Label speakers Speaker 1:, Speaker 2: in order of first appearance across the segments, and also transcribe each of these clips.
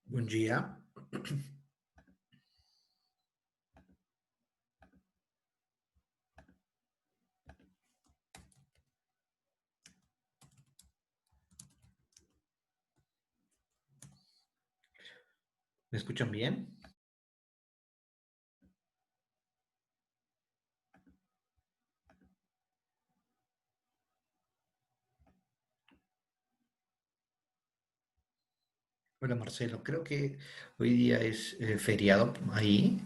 Speaker 1: Buen día. ¿Me escuchan bien? Hola Marcelo, creo que hoy día es feriado ahí.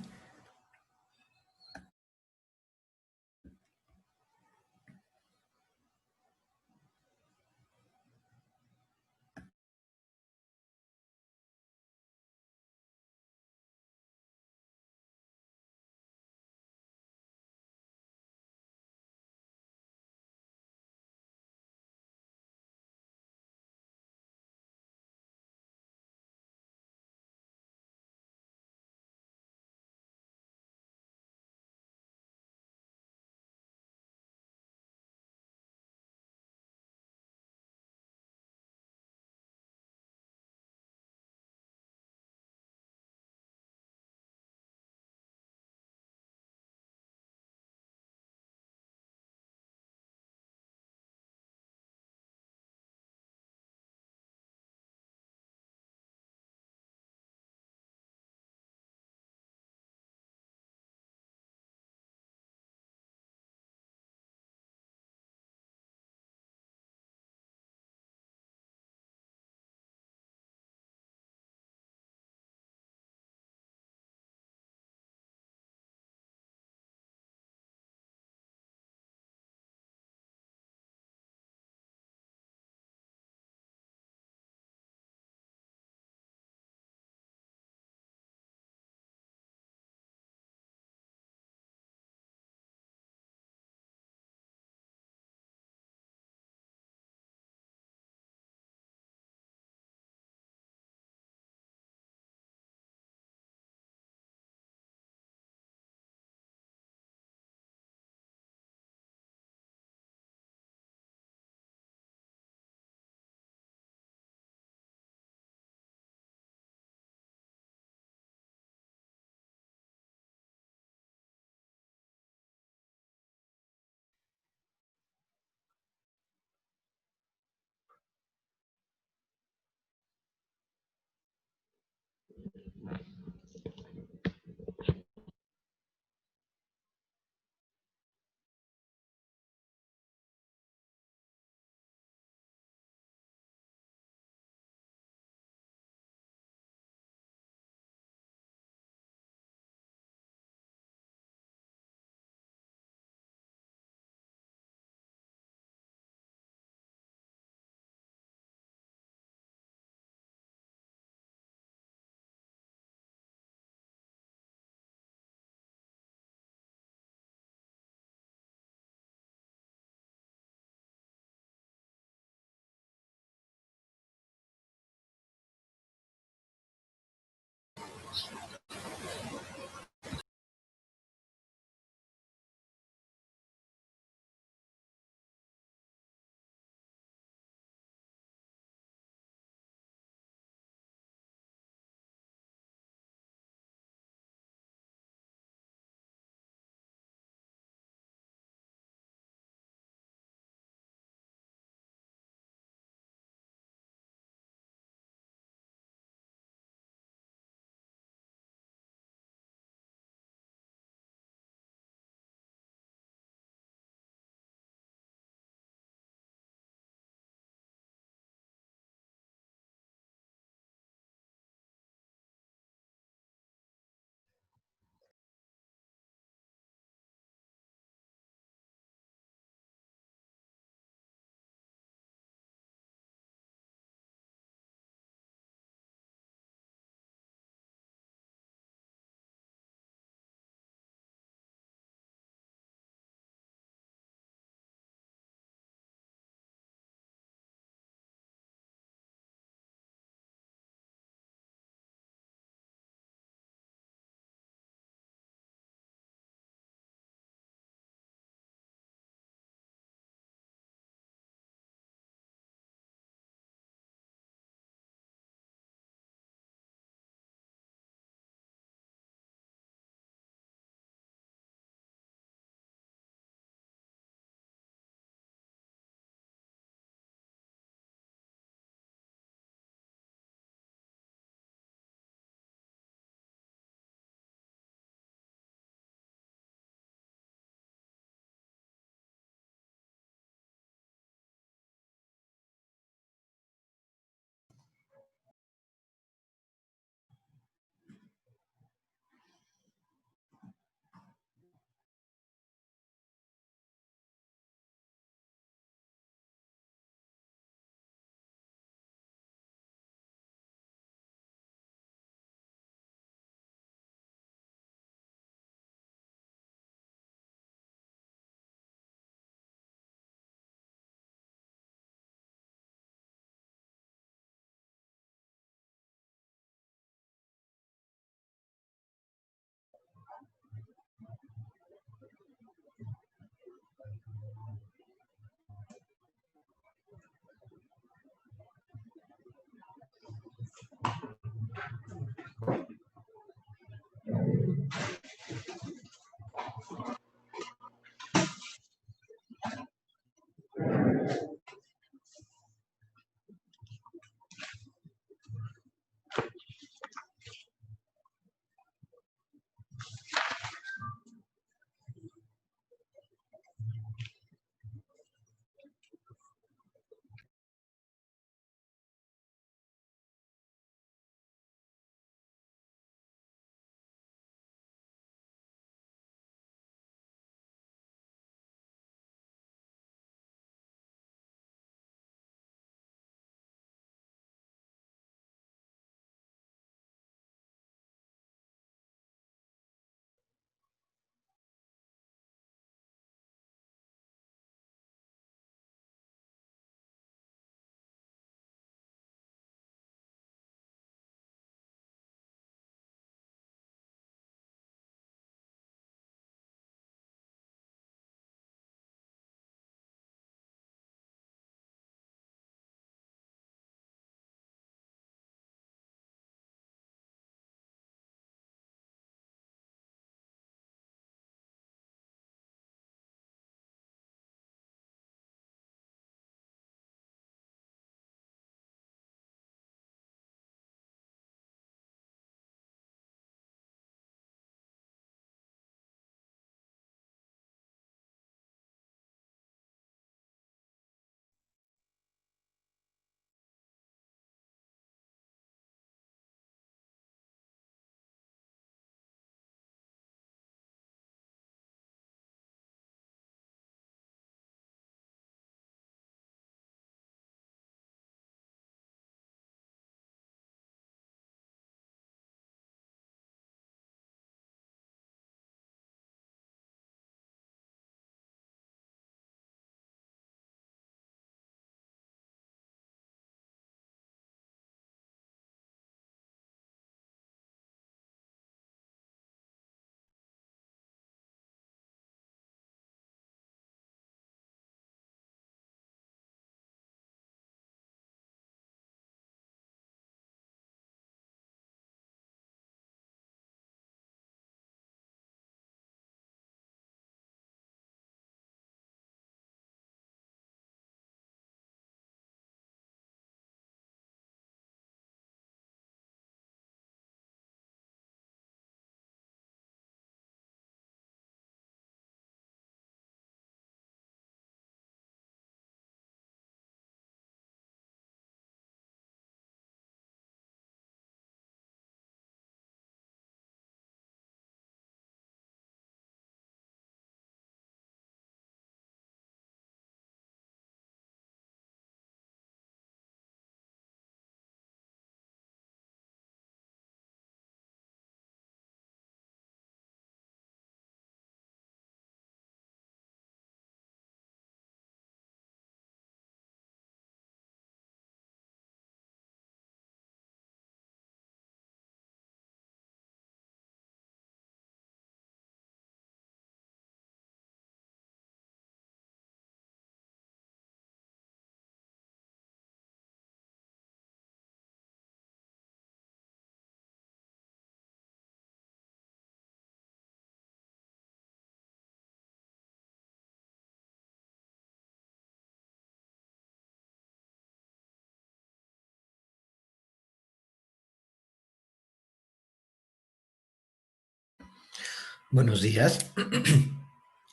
Speaker 1: Buenos días.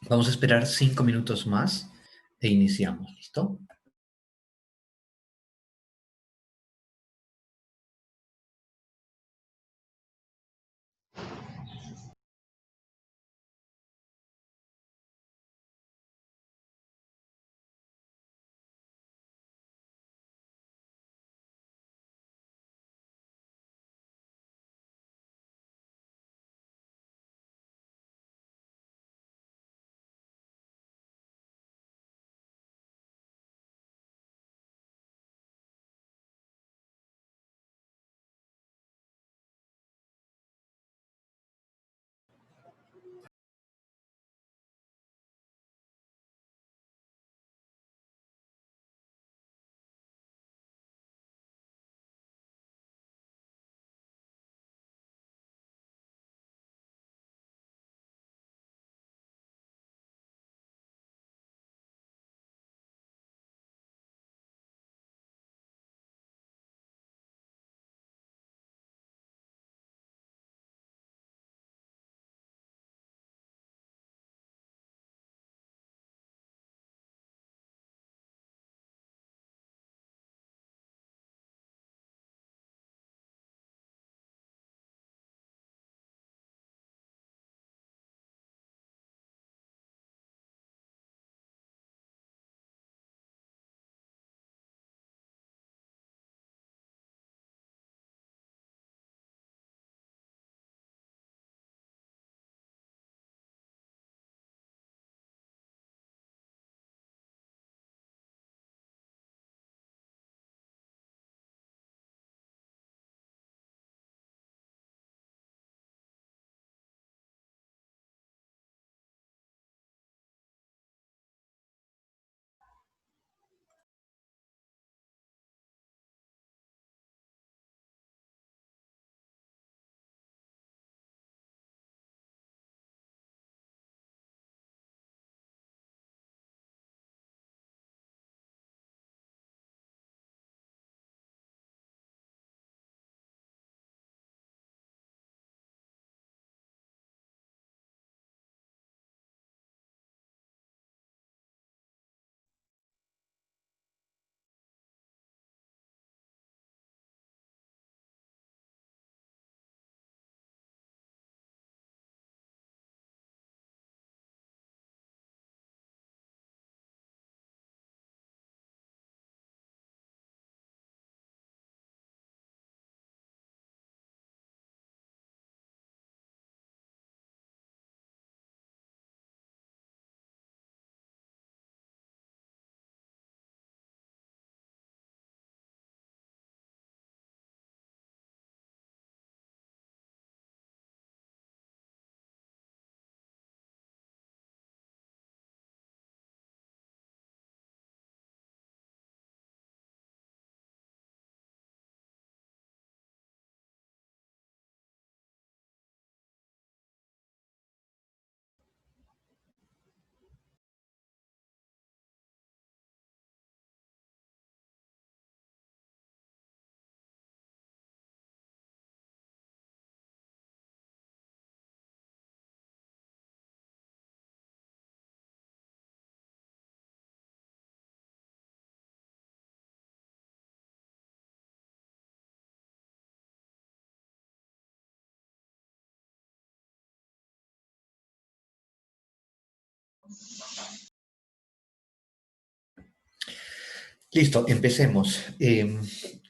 Speaker 1: Vamos a esperar 5 minutos más e iniciamos. ¿Listo? Listo, empecemos.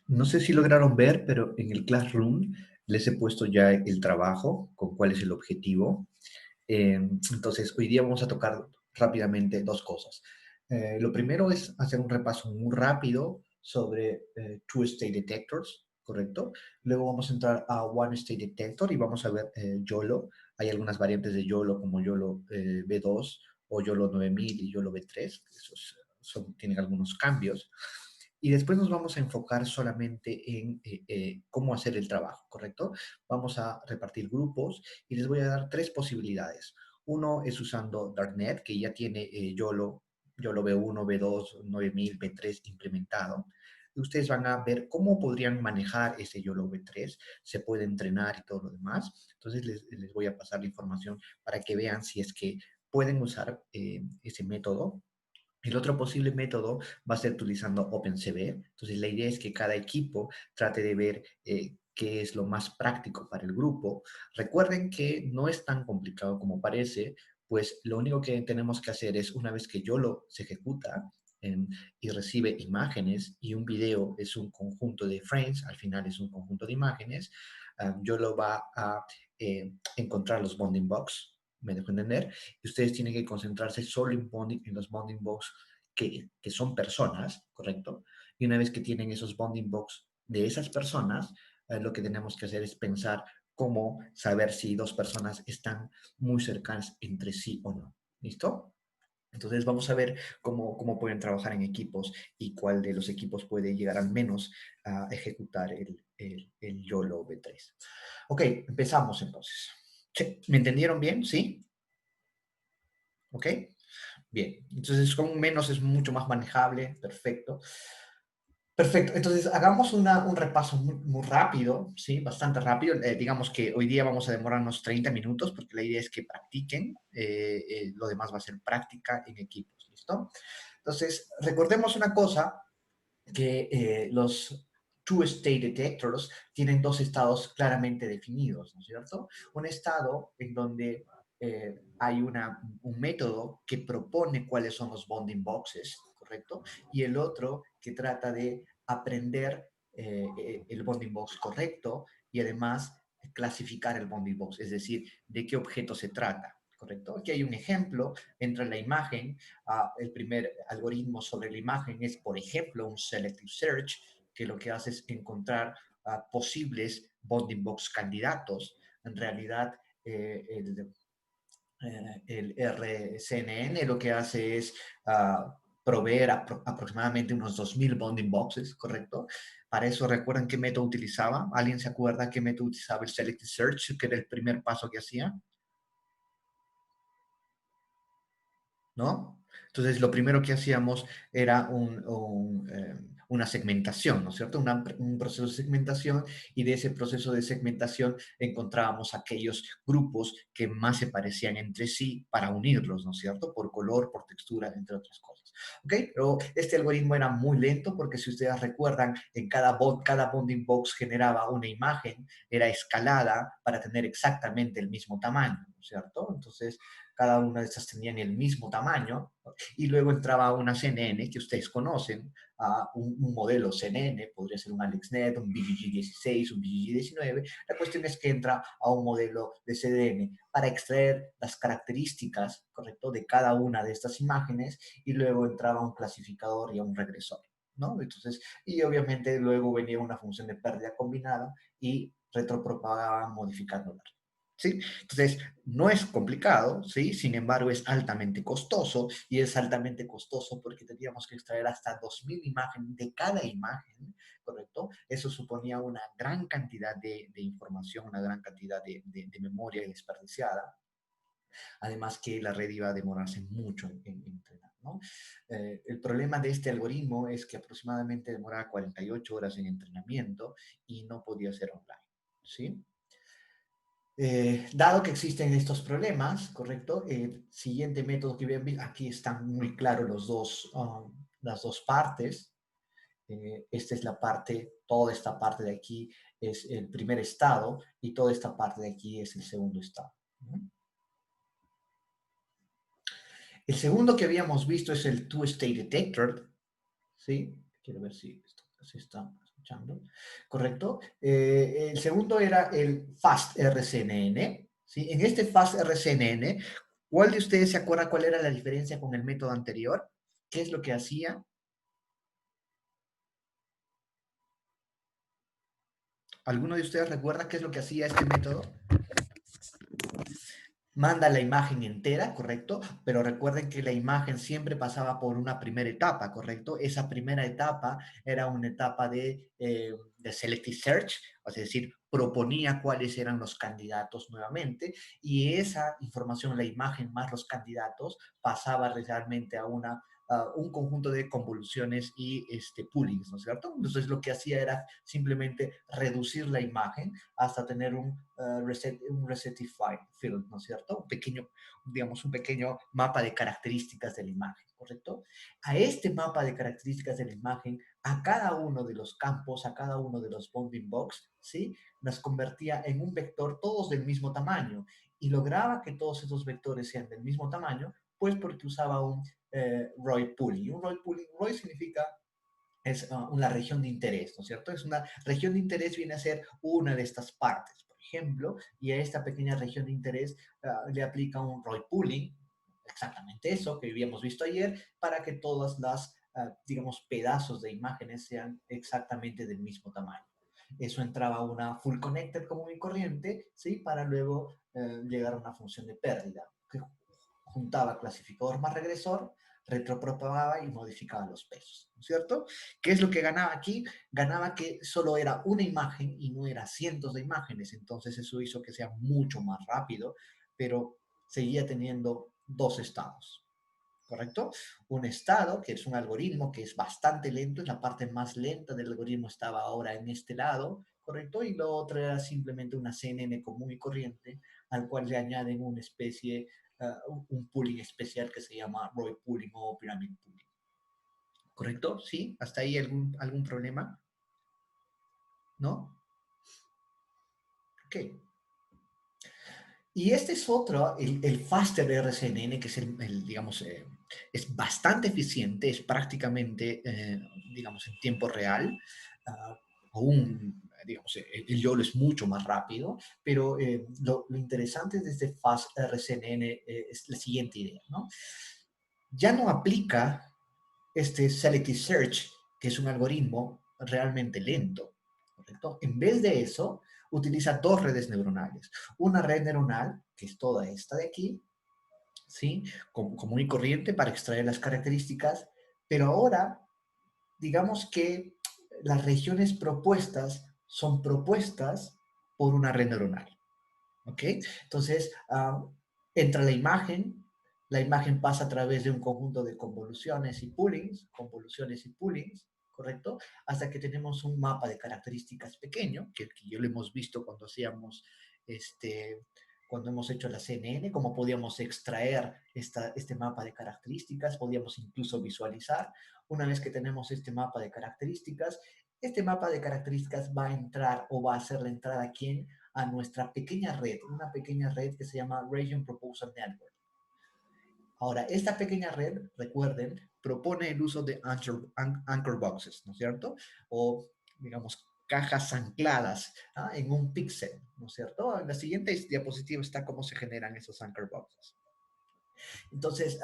Speaker 1: No sé si lograron ver, pero en el Classroom les he puesto ya el trabajo, con cuál es el objetivo. Entonces, hoy día vamos a tocar rápidamente dos cosas. Lo primero es hacer un repaso muy rápido sobre Two State Detectors, ¿correcto? Luego vamos a entrar a One State Detector y vamos a ver YOLO. Hay algunas variantes de YOLO como YOLO B2 o YOLO 9000 y YOLO B3. Esos tienen algunos cambios. Y después nos vamos a enfocar solamente en cómo hacer el trabajo, ¿correcto? Vamos a repartir grupos y les voy a dar tres posibilidades. Uno es usando Darknet, que ya tiene YOLO B1, B2, 9000, B3 implementado. ustedes van a ver cómo podrían manejar ese YOLO V3, se puede entrenar y todo lo demás. Entonces les voy a pasar la información para que vean si es que pueden usar ese método. El otro posible método va a ser utilizando OpenCV. Entonces, la idea es que cada equipo trate de ver qué es lo más práctico para el grupo. Recuerden que no es tan complicado como parece, pues lo único que tenemos que hacer es, una vez que YOLO se ejecuta y recibe imágenes, y un video es un conjunto de frames, al final es un conjunto de imágenes, YOLO va a encontrar los bounding box, me dejo entender, y ustedes tienen que concentrarse solo en los bounding box que son personas, ¿correcto? Y una vez que tienen esos bounding box de esas personas, lo que tenemos que hacer es pensar cómo saber si dos personas están muy cercanas entre sí o no. ¿Listo? Entonces vamos a ver cómo pueden trabajar en equipos y cuál de los equipos puede llegar al menos a ejecutar el YOLO V3. Ok, empezamos entonces. ¿Me entendieron bien? ¿Sí? ¿Ok? Bien, entonces con un menos es mucho más manejable, perfecto. Perfecto, entonces hagamos un repaso muy rápido, ¿sí? Bastante rápido. Digamos que hoy día vamos a demorarnos 30 minutos porque la idea es que practiquen, lo demás va a ser práctica en equipos, ¿listo? Entonces, recordemos una cosa, que los two-state detectors tienen dos estados claramente definidos, ¿no es cierto? Un estado en donde hay un método que propone cuáles son los bounding boxes, ¿correcto? Y el otro que trata de aprender el bounding box correcto y además clasificar el bounding box, es decir, de qué objeto se trata. ¿Correcto? Aquí hay un ejemplo, entra en la imagen, el primer algoritmo sobre la imagen es, por ejemplo, un selective search, que lo que hace es encontrar posibles bounding box candidatos. En realidad, el RCNN lo que hace es proveer aproximadamente unos 2000 bounding boxes, ¿correcto? Para eso, ¿recuerdan qué método utilizaba? ¿Alguien se acuerda qué método utilizaba el selective search, que era el primer paso que hacía? ¿No? Entonces, lo primero que hacíamos era una segmentación, ¿no es cierto? Un proceso de segmentación, y de ese proceso de segmentación encontrábamos aquellos grupos que más se parecían entre sí para unirlos, ¿no es cierto? Por color, por textura, entre otras cosas. ¿Ok? Pero este algoritmo era muy lento porque, si ustedes recuerdan, en cada bounding box generaba una imagen, era escalada para tener exactamente el mismo tamaño, ¿no es cierto? Entonces, cada una de estas tenían el mismo tamaño, y luego entraba una CNN que ustedes conocen, un modelo CNN, podría ser un AlexNet, un BGG16, un BGG19. La cuestión es que entra a un modelo de CNN para extraer las características, ¿correcto?, de cada una de estas imágenes, y luego entraba un clasificador y un regresor, ¿no? Entonces, y obviamente luego venía una función de pérdida combinada y retropropagaba modificándola. ¿Sí? Entonces, no es complicado, ¿sí? Sin embargo, es altamente costoso, y es altamente costoso porque teníamos que extraer hasta 2000 imágenes de cada imagen, ¿correcto? Eso suponía una gran cantidad de información, una gran cantidad de memoria desperdiciada. Además que la red iba a demorarse mucho en entrenar, ¿no? El problema de este algoritmo es que aproximadamente demoraba 48 horas en entrenamiento y no podía ser online, ¿sí? Dado que existen estos problemas, ¿correcto? El siguiente método que ven, aquí están muy claros las dos partes. Esta es la parte, toda esta parte de aquí es el primer estado, y toda esta parte de aquí es el segundo estado, ¿no? El segundo que habíamos visto es el two-state detector, ¿sí? Quiero ver si esto se está escuchando. ¿Correcto? El segundo era el fast RCNN, ¿sí? En este fast RCNN, ¿cuál de ustedes se acuerda cuál era la diferencia con el método anterior? ¿Qué es lo que hacía? ¿Alguno de ustedes recuerda qué es lo que hacía este método? Manda la imagen entera, ¿correcto? Pero recuerden que la imagen siempre pasaba por una primera etapa, ¿correcto? Esa primera etapa era una etapa de de Selective Search, es decir, proponía cuáles eran los candidatos nuevamente, y esa información, la imagen más los candidatos, pasaba realmente a un conjunto de convoluciones y poolings, ¿no es cierto? Entonces lo que hacía era simplemente reducir la imagen hasta tener un resetify field, ¿no es cierto? Un pequeño, digamos, un pequeño mapa de características de la imagen, ¿correcto? A este mapa de características de la imagen, a cada uno de los campos, a cada uno de los bounding box, ¿sí? Nos convertía en un vector todos del mismo tamaño y lograba que todos esos vectores sean del mismo tamaño, pues porque usaba un ROI pooling. ROI significa es una región de interés, ¿no es cierto? Es una región de interés viene a ser una de estas partes, por ejemplo, y a esta pequeña región de interés le aplica un ROI pooling, exactamente eso que habíamos visto ayer, para que todas las, digamos, pedazos de imágenes sean exactamente del mismo tamaño. Eso entraba a una full connected común y corriente, ¿sí? Para luego llegar a una función de pérdida, que juntaba clasificador más regresor, retropropagaba y modificaba los pesos, ¿no es cierto? ¿Qué es lo que ganaba aquí? Ganaba que solo era una imagen y no era cientos de imágenes, entonces eso hizo que sea mucho más rápido, pero seguía teniendo dos estados, ¿correcto? Un estado, que es un algoritmo que es bastante lento, es la parte más lenta del algoritmo estaba ahora en este lado, ¿correcto? Y lo otro era simplemente una CNN común y corriente, al cual le añaden una especie, un pooling especial que se llama ROI pooling o pyramid pooling. ¿Correcto? ¿Sí? ¿Hasta ahí algún problema? ¿No? Ok. Y este es otro, el Faster RCNN, que es digamos, es bastante eficiente, es prácticamente, digamos, en tiempo real. Aún, digamos, el YOLO es mucho más rápido, pero lo interesante de este Fast RCNN es la siguiente idea, ¿no? Ya no aplica este Selective Search, que es un algoritmo realmente lento, ¿correcto? En vez de eso, utiliza dos redes neuronales. Una red neuronal, que es toda esta de aquí, ¿sí? Común y corriente para extraer las características, pero ahora, digamos que las regiones propuestas son propuestas por una red neuronal, ¿ok? Entonces, entra la imagen pasa a través de un conjunto de convoluciones y poolings, ¿correcto? Hasta que tenemos un mapa de características pequeño, que yo lo hemos visto cuando hacíamos, este, cuando hemos hecho la CNN, cómo podíamos extraer este mapa de características, podíamos incluso visualizar. Una vez que tenemos este mapa de características va a entrar o va a hacer la entrada a quién, a nuestra pequeña red, una pequeña red que se llama Region Proposal Network. Ahora, esta pequeña red, recuerden, propone el uso de anchor boxes, ¿no es cierto? O, digamos, cajas ancladas en un píxel, ¿no es cierto? En la siguiente diapositiva está cómo se generan esos anchor boxes. Entonces,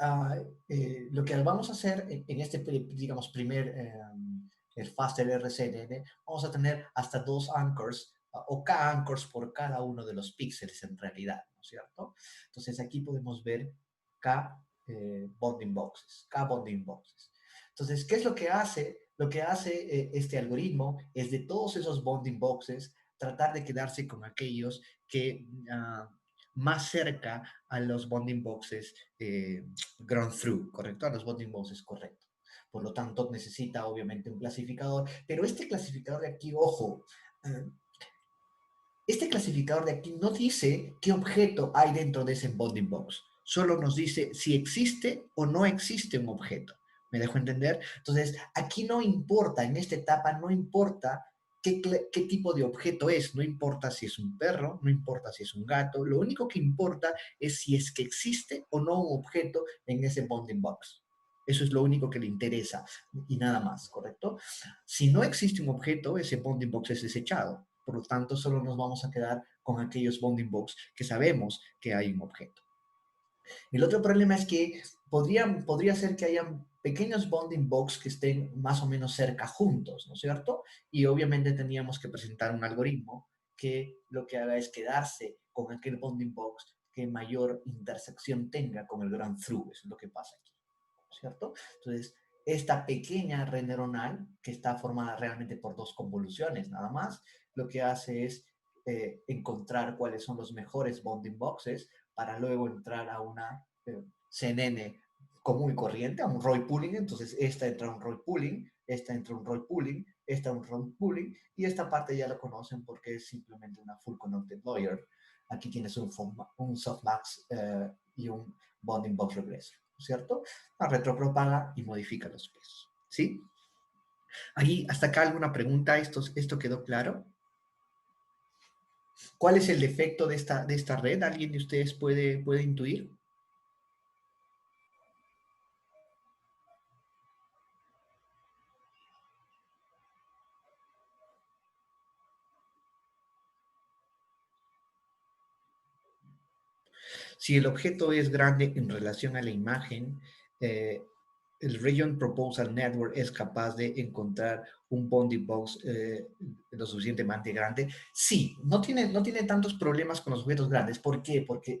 Speaker 1: lo que vamos a hacer en este, digamos, el Faster RCNN, vamos a tener hasta dos anchors o K-anchors por cada uno de los píxeles en realidad, ¿no es cierto? Entonces, aquí podemos ver K bonding boxes, K bonding boxes. Entonces, ¿qué es lo que hace? Lo que hace este algoritmo es de todos esos bonding boxes tratar de quedarse con aquellos que más cerca a los bonding boxes ground through, ¿correcto? A los bonding boxes, correcto. Por lo tanto, necesita obviamente un clasificador, pero este clasificador de aquí, ojo, este clasificador de aquí no dice qué objeto hay dentro de ese bounding box, solo nos dice si existe o no existe un objeto. ¿Me dejo entender? Entonces, aquí no importa, en esta etapa no importa qué tipo de objeto es, no importa si es un perro, no importa si es un gato, lo único que importa es si es que existe o no un objeto en ese bounding box. Eso es lo único que le interesa y nada más, ¿correcto? Si no existe un objeto, ese bounding box es desechado. Por lo tanto, solo nos vamos a quedar con aquellos bounding box que sabemos que hay un objeto. El otro problema es que podría ser que hayan pequeños bounding box que estén más o menos cerca juntos, ¿no es cierto? Y obviamente teníamos que presentar un algoritmo que lo que haga es quedarse con aquel bounding box que mayor intersección tenga con el ground through. Eso es lo que pasa aquí, ¿no es cierto? Entonces, esta pequeña red neuronal, que está formada realmente por dos convoluciones nada más, lo que hace es encontrar cuáles son los mejores bounding boxes para luego entrar a una CNN común y corriente, a un Roy pooling. Entonces esta entra a un Roy pooling, esta entra a un Roy pooling, esta a un Roy pooling, y esta parte ya lo conocen porque es simplemente una full connected lawyer. Aquí tienes un softmax y un bounding box regressor, ¿cierto? La retropropaga y modifica los pesos, ¿sí? Ahí, hasta acá alguna pregunta, ¿esto quedó claro? ¿Cuál es el defecto de esta red? ¿Alguien de ustedes puede intuir? Si el objeto es grande en relación a la imagen, eh, el Region Proposal Network es capaz de encontrar un bounding box lo suficientemente grande. Sí, no tiene tantos problemas con los objetos grandes. ¿Por qué? Porque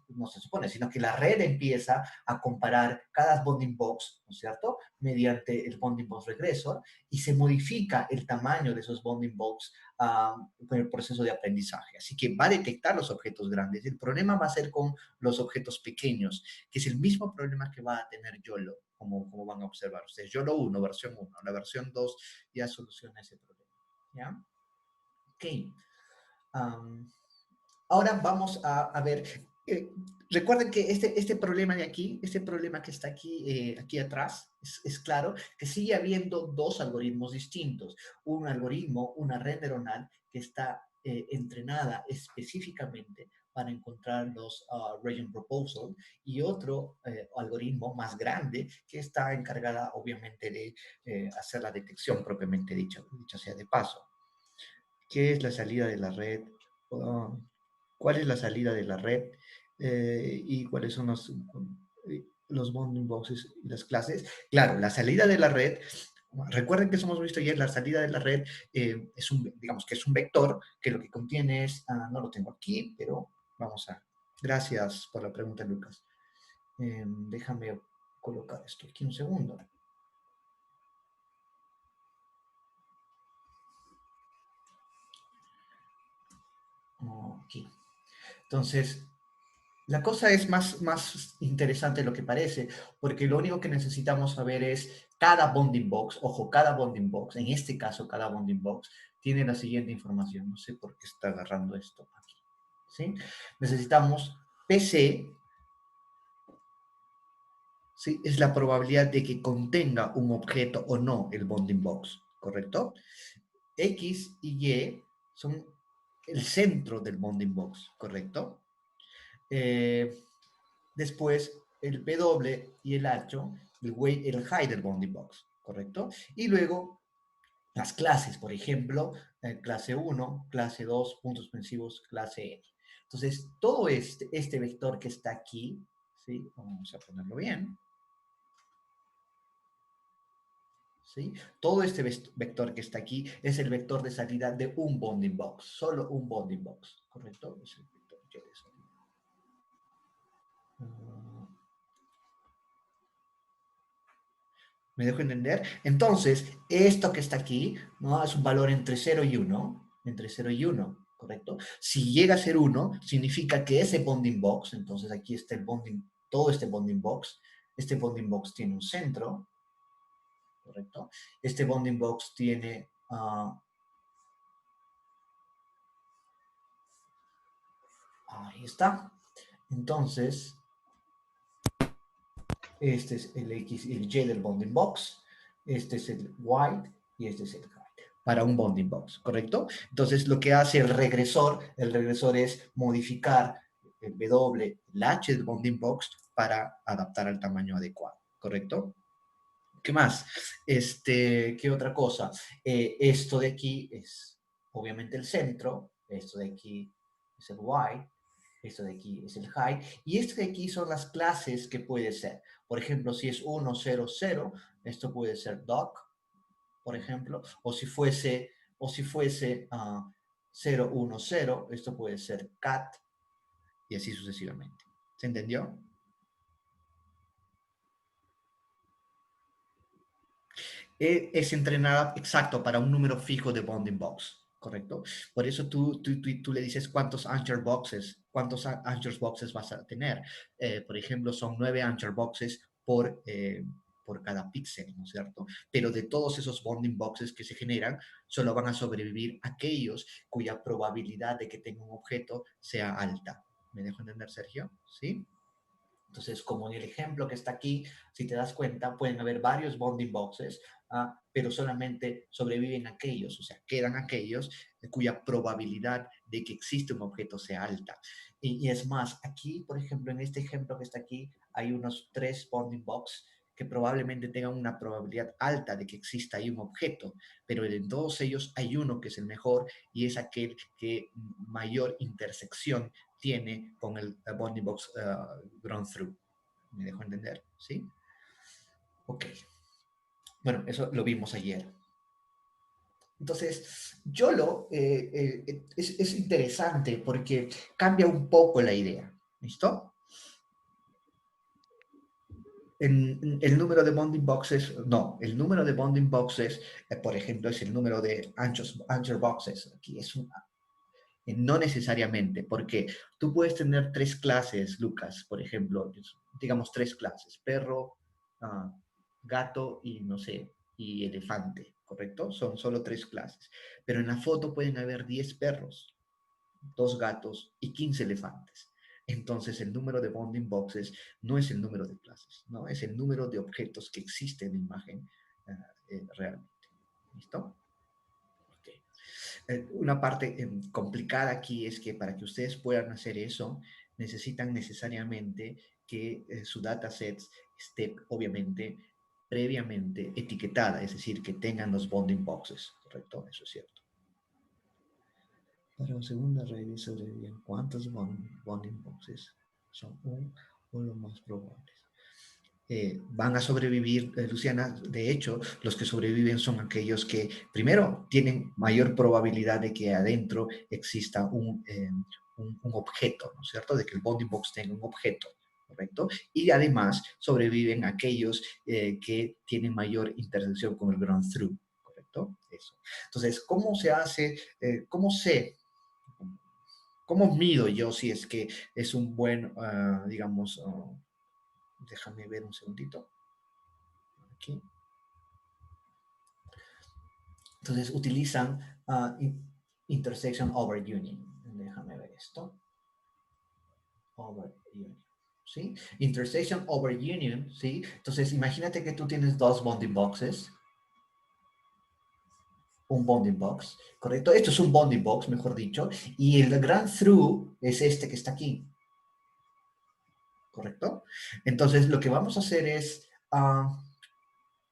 Speaker 1: no se supone, sino que la red empieza a comparar cada bounding box, ¿no es cierto?, mediante el bounding box regressor, y se modifica el tamaño de esos bounding box con el proceso de aprendizaje. Así que va a detectar los objetos grandes. El problema va a ser con los objetos pequeños, que es el mismo problema que va a tener YOLO, como van a observar ustedes. YOLO 1, versión 1. La versión 2 ya soluciona ese problema. ¿Ya? Ok. Um, Ahora vamos a ver. Eh, Recuerden que este problema de aquí, este problema que está aquí, aquí atrás, es claro que sigue habiendo dos algoritmos distintos. Un algoritmo, una red neuronal que está entrenada específicamente para encontrar los region proposal, y otro algoritmo más grande que está encargada obviamente de hacer la detección propiamente dicha sea de paso. ¿Qué es la salida de la red? Oh, ¿cuál es la salida de la red? Y cuáles son los bounding boxes y las clases. Claro, la salida de la red, recuerden que eso hemos visto ayer, la salida de la red es digamos que es un vector que lo que contiene es, no lo tengo aquí, pero vamos a, gracias por la pregunta, Lucas. Déjame colocar esto aquí un segundo. Aquí. Entonces, la cosa es más interesante de lo que parece, porque lo único que necesitamos saber es cada bounding box, ojo, cada bounding box, en este caso cada bounding box, tiene la siguiente información. No sé por qué está agarrando esto aquí. ¿Sí? Necesitamos PC, ¿sí? Es la probabilidad de que contenga un objeto o no el bounding box, ¿correcto? X y Y son el centro del bounding box, ¿correcto? Eh, Después el W y el H, el high del bounding box, ¿correcto? Y luego las clases, por ejemplo, clase 1, clase 2, puntos suspensivos, clase N. Entonces, todo este vector que está aquí, ¿sí? Vamos a ponerlo bien, ¿sí? Todo este vector que está aquí es el vector de salida de un bounding box, solo un bounding box, ¿correcto? Es el vector de salida. ¿Me dejo entender? Entonces, esto que está aquí, ¿no? Es un valor entre 0 y 1, entre 0 y 1, ¿correcto? Si llega a ser 1, significa que ese bounding box, entonces aquí está el bounding, todo este bounding box tiene un centro, ¿correcto? Este bounding box tiene, ahí está. Entonces, este es el X y el Y del bounding box, este es el white y este es el high para un bounding box, ¿correcto? Entonces, lo que hace el regresor es modificar el W, el H del bounding box para adaptar al tamaño adecuado, ¿correcto? ¿Qué más? ¿Qué otra cosa? Esto de aquí es obviamente el centro, esto de aquí es el Y, esto de aquí es el high, y esto de aquí son las clases que puede ser. Por ejemplo, si es 1, 0, 0, esto puede ser doc, por ejemplo, o si fuese 0, 1, 0, esto puede ser cat, y así sucesivamente. ¿Se entendió? Es entrenada exacto para un número fijo de bounding box, ¿correcto? Por eso tú le dices cuántos anchor boxes vas a tener. Por ejemplo, son 9 anchor boxes por cada píxel, ¿no es cierto? Pero de todos esos bounding boxes que se generan, solo van a sobrevivir aquellos cuya probabilidad de que tenga un objeto sea alta. ¿Me dejo entender, Sergio? ¿Sí? Entonces, como en el ejemplo que está aquí, si te das cuenta, pueden haber varios bounding boxes, pero solamente sobreviven aquellos, o sea, quedan aquellos cuya probabilidad de que existe un objeto sea alta. Y es más, aquí, por ejemplo, en este ejemplo que está aquí, hay unos 3 bounding boxes que probablemente tengan una probabilidad alta de que exista ahí un objeto, pero en todos ellos hay uno que es el mejor y es aquel que mayor intersección tiene con el bounding box ground through. ¿Me dejo entender? ¿Sí? Ok. Bueno, eso lo vimos ayer. Entonces, YOLO es interesante porque cambia un poco la idea. ¿Listo? El número de bounding boxes, no, el número de bounding boxes, por ejemplo, es el número de anchor boxes. Aquí es no necesariamente, porque tú puedes tener 3 clases, Lucas, por ejemplo, digamos 3 clases, perro, uh, gato y no sé, y elefante, ¿correcto? Son solo 3 clases. Pero en la foto pueden haber 10 perros, 2 gatos y 15 elefantes. Entonces el número de bounding boxes no es el número de clases, no, es el número de objetos que existen en la imagen realmente. ¿Listo? Okay. Una parte complicada aquí es que para que ustedes puedan hacer eso, necesitan necesariamente que su dataset esté, obviamente, previamente etiquetada, es decir, que tengan los bounding boxes, ¿correcto? Eso es cierto. Para la segunda red sobreviven cuántos bounding boxes son o lo más probables. Van a sobrevivir, Luciana. De hecho, los que sobreviven son aquellos que, primero, tienen mayor probabilidad de que adentro exista un objeto, ¿no es cierto? De que el bounding box tenga un objeto, ¿correcto? Y además sobreviven aquellos que tienen mayor intersección con el ground through, ¿correcto? Eso. Entonces, ¿cómo se hace? ¿Cómo sé? ¿Cómo mido yo si es que es un buen, digamos, déjame ver un segundito? Aquí. Entonces utilizan intersection over union. Déjame ver esto. Over union. ¿Sí? Intersection over union, ¿sí? Entonces imagínate que tú tienes 2 bounding boxes. Un bounding box, ¿correcto? Esto es un bounding box, mejor dicho. Y el grand through es este que está aquí, ¿correcto? Entonces lo que vamos a hacer es,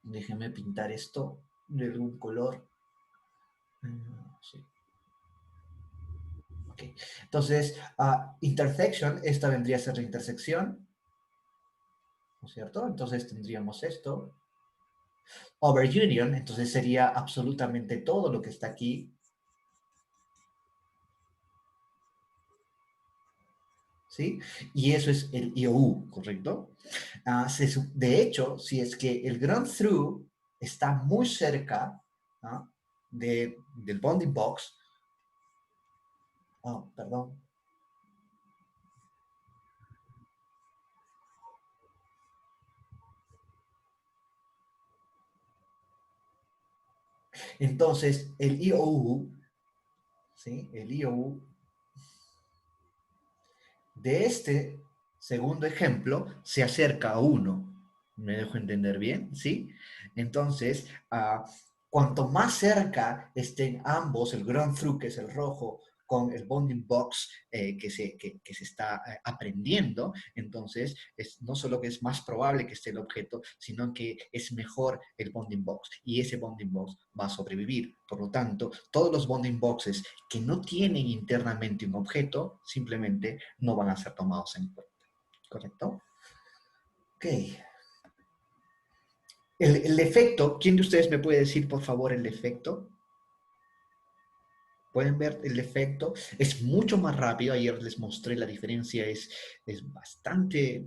Speaker 1: déjeme pintar esto de algún color. Sí. Okay. Entonces, intersection, esta vendría a ser la intersección, ¿no es cierto? Entonces tendríamos esto. Over union, entonces sería absolutamente todo lo que está aquí. ¿Sí? Y eso es el IOU, ¿correcto? De hecho, si es que el ground through está muy cerca del bounding box, perdón. Entonces, el IOU, ¿sí? El IOU de este segundo ejemplo se acerca a 1. ¿Me dejo entender bien? ¿Sí? Entonces, cuanto más cerca estén ambos, el ground through, que es el rojo, con el bounding box que se está aprendiendo, entonces no solo que es más probable que esté el objeto, sino que es mejor el bounding box y ese bounding box va a sobrevivir. Por lo tanto, todos los bounding boxes que no tienen internamente un objeto simplemente no van a ser tomados en cuenta. ¿Correcto? Ok. El efecto, ¿quién de ustedes me puede decir, por favor, el efecto? Pueden ver el efecto, es mucho más rápido. Ayer les mostré la diferencia, es bastante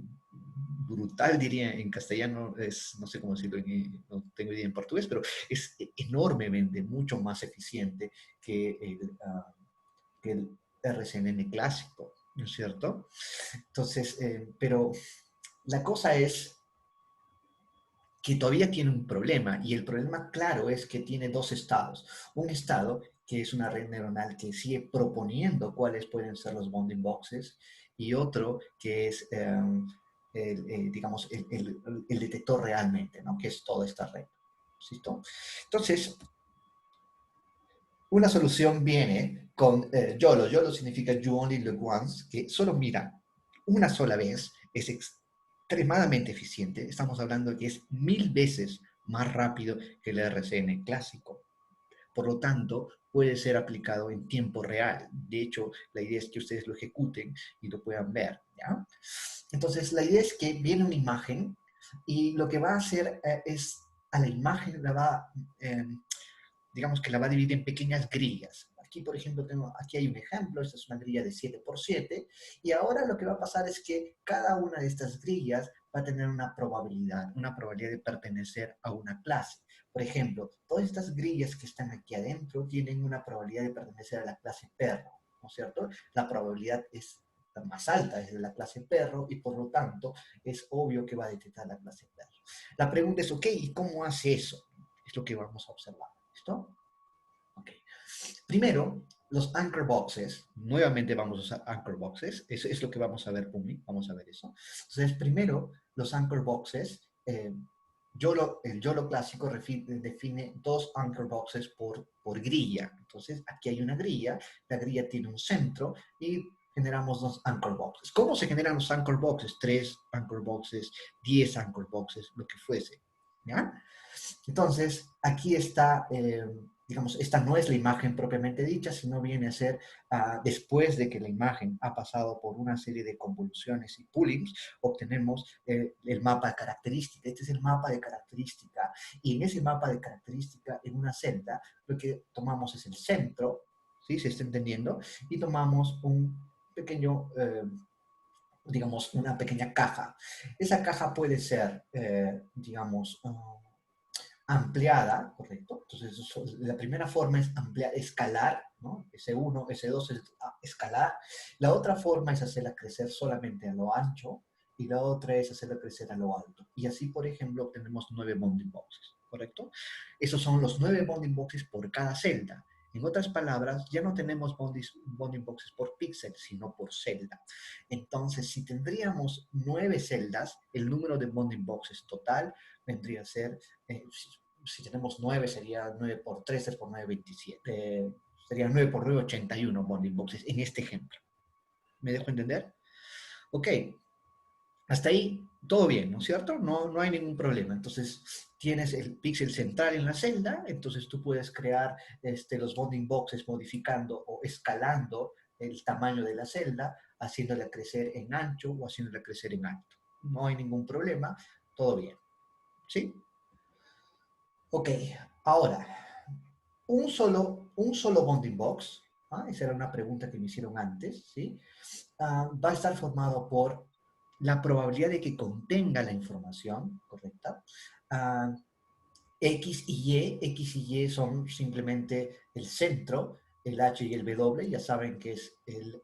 Speaker 1: brutal, diría en castellano, es, no sé cómo decirlo, no tengo idea en portugués, pero es enormemente, mucho más eficiente que el RCNN clásico, ¿no es cierto? Entonces, pero la cosa es que todavía tiene un problema, y el problema claro es que tiene dos estados. Un estado que es una red neuronal que sigue proponiendo cuáles pueden ser los bounding boxes, y otro que es, digamos, el detector realmente, ¿no? Que es toda esta red. ¿Listo? Entonces, una solución viene con YOLO. YOLO significa You Only Look Once, que solo mira una sola vez, es extremadamente eficiente. Estamos hablando de que es 1000 veces más rápido que el RCN clásico. Por lo tanto, puede ser aplicado en tiempo real. De hecho, la idea es que ustedes lo ejecuten y lo puedan ver, ¿ya? Entonces, la idea es que viene una imagen y lo que va a hacer es a la imagen la va, eh, digamos que la va a dividir en pequeñas grillas. Aquí, por ejemplo, aquí hay un ejemplo, esta es una grilla de 7 por 7, y ahora lo que va a pasar es que cada una de estas grillas va a tener una probabilidad de pertenecer a una clase. Por ejemplo, todas estas grillas que están aquí adentro tienen una probabilidad de pertenecer a la clase perro, ¿no es cierto? La probabilidad es más alta, es de la clase perro, y por lo tanto es obvio que va a detectar la clase perro. La pregunta es, ok, ¿y cómo hace eso? Es lo que vamos a observar. ¿Listo? Ok. Primero, los anchor boxes. Nuevamente vamos a usar anchor boxes. Eso es lo que vamos a ver, Pumi. Vamos a ver eso. Entonces, primero, los anchor boxes. El YOLO clásico define dos anchor boxes por grilla. Entonces, aquí hay una grilla. La grilla tiene un centro y generamos dos anchor boxes. ¿Cómo se generan los anchor boxes? 3 anchor boxes, 10 anchor boxes, lo que fuese. ¿Ya? Entonces, aquí está, digamos, esta no es la imagen propiamente dicha, sino viene a ser después de que la imagen ha pasado por una serie de convoluciones y poolings, obtenemos el mapa de característica. Este es el mapa de característica, y en ese mapa de característica, en una celda, lo que tomamos es el centro, ¿sí? ¿Se está entendiendo? Y tomamos un pequeño, digamos, una pequeña caja. Esa caja puede ser, digamos, ampliada, ¿correcto? Entonces, la primera forma es ampliar, escalar, ¿no? S1, S2 es escalar. La otra forma es hacerla crecer solamente a lo ancho, y la otra es hacerla crecer a lo alto. Y así, por ejemplo, obtenemos 9 bounding boxes, ¿correcto? Esos son los 9 bounding boxes por cada celda. En otras palabras, ya no tenemos bounding boxes por píxel, sino por celda. Entonces, si tendríamos 9 celdas, el número de bounding boxes total vendría a ser, si tenemos 9, sería 9 por 3, 3 por 9, 27. Sería 9 por 9, 81 bounding boxes en este ejemplo. ¿Me dejo entender? Ok, hasta ahí todo bien, ¿no es cierto? No hay ningún problema. Entonces, tienes el píxel central en la celda, entonces tú puedes crear los bounding boxes modificando o escalando el tamaño de la celda, haciéndola crecer en ancho o haciéndola crecer en alto. No hay ningún problema, todo bien. ¿Sí? Ok, ahora, un solo bounding box, esa era una pregunta que me hicieron antes, ¿sí? Va a estar formado por la probabilidad de que contenga la información correcta. Ah, X y Y son simplemente el centro, el H y el W, ya saben que es el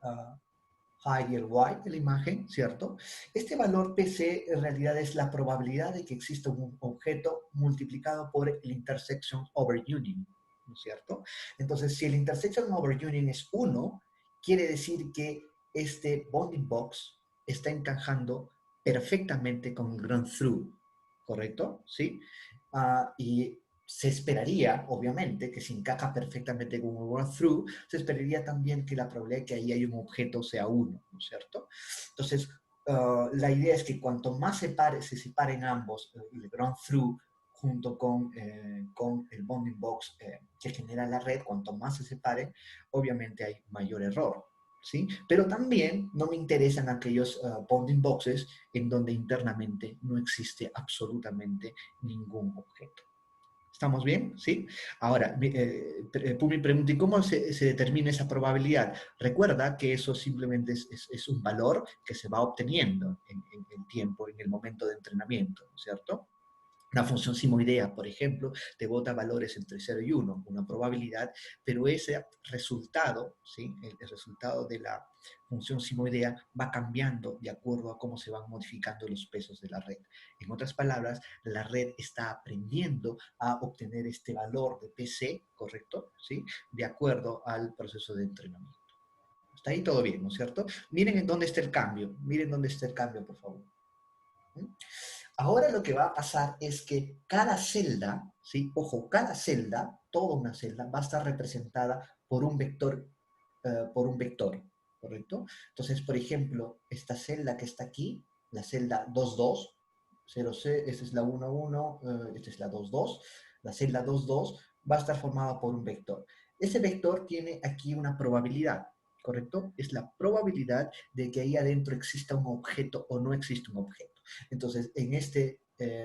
Speaker 1: high y el wide de la imagen, ¿cierto? Este valor PC en realidad es la probabilidad de que exista un objeto multiplicado por el intersection over union, ¿no es cierto? Entonces, si el intersection over union es 1, quiere decir que este bounding box está encajando perfectamente con el run through, ¿correcto? ¿Sí? Y se esperaría, obviamente, que si encaja perfectamente con un run-through, se esperaría también que la probabilidad de que ahí haya un objeto sea 1, ¿no es cierto? Entonces, la idea es que cuanto más se separen ambos, el run-through junto con el bounding box que genera la red, cuanto más se separen, obviamente hay mayor error. ¿Sí? Pero también no me interesan aquellos bounding boxes en donde internamente no existe absolutamente ningún objeto. ¿Estamos bien? ¿Sí? Ahora, Pumi pregunta, ¿y cómo se determina esa probabilidad? Recuerda que eso simplemente es un valor que se va obteniendo en el tiempo, en el momento de entrenamiento, ¿no es cierto? Una función simoidea, por ejemplo, te bota valores entre 0 y 1, una probabilidad, pero ese resultado, ¿sí? El resultado de la función simoidea va cambiando de acuerdo a cómo se van modificando los pesos de la red. En otras palabras, la red está aprendiendo a obtener este valor de PC, ¿correcto? ¿Sí? De acuerdo al proceso de entrenamiento. Está ahí todo bien, ¿no es cierto? Miren en dónde está el cambio, miren dónde está el cambio, por favor. ¿Mm? Ahora lo que va a pasar es que cada celda, ¿sí? Ojo, cada celda, toda una celda, va a estar representada por un vector, ¿correcto? Entonces, por ejemplo, esta celda que está aquí, la celda 22, 0C, esta es la 11, esta es la 22, la celda 22 va a estar formada por un vector. Ese vector tiene aquí una probabilidad, ¿correcto? Es la probabilidad de que ahí adentro exista un objeto o no existe un objeto. Entonces,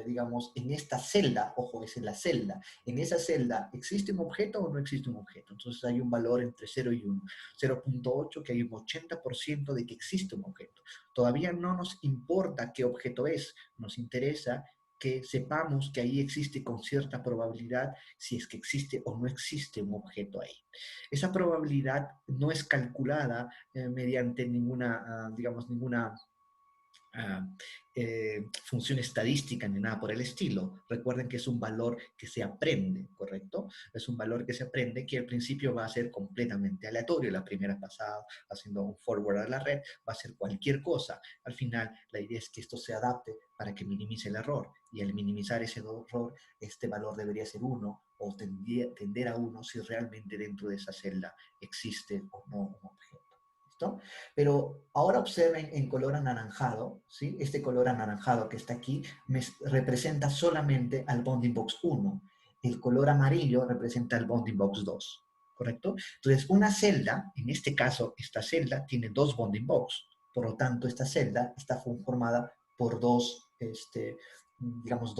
Speaker 1: digamos, en esta celda, ojo, es en la celda, en esa celda, ¿existe un objeto o no existe un objeto? Entonces hay un valor entre 0 y 1, 0.8, que hay un 80% de que existe un objeto. Todavía no nos importa qué objeto es, nos interesa que sepamos que ahí existe con cierta probabilidad si es que existe o no existe un objeto ahí. Esa probabilidad no es calculada mediante ninguna, digamos, ninguna uh, función estadística ni nada por el estilo. Recuerden que es un valor que se aprende, ¿correcto? Es un valor que se aprende que al principio va a ser completamente aleatorio. La primera pasada, haciendo un forward a la red, va a ser cualquier cosa. Al final, la idea es que esto se adapte para que minimice el error. Y al minimizar ese error, este valor debería ser 1 o tender a 1 si realmente dentro de esa celda existe o no un objeto. ¿Listo? Pero ahora observen en color anaranjado, ¿sí? Este color anaranjado que está aquí representa solamente al bounding box 1. El color amarillo representa al bounding box 2, ¿correcto? Entonces, una celda, en este caso, esta celda tiene dos bounding box. Por lo tanto, esta celda está formada por digamos,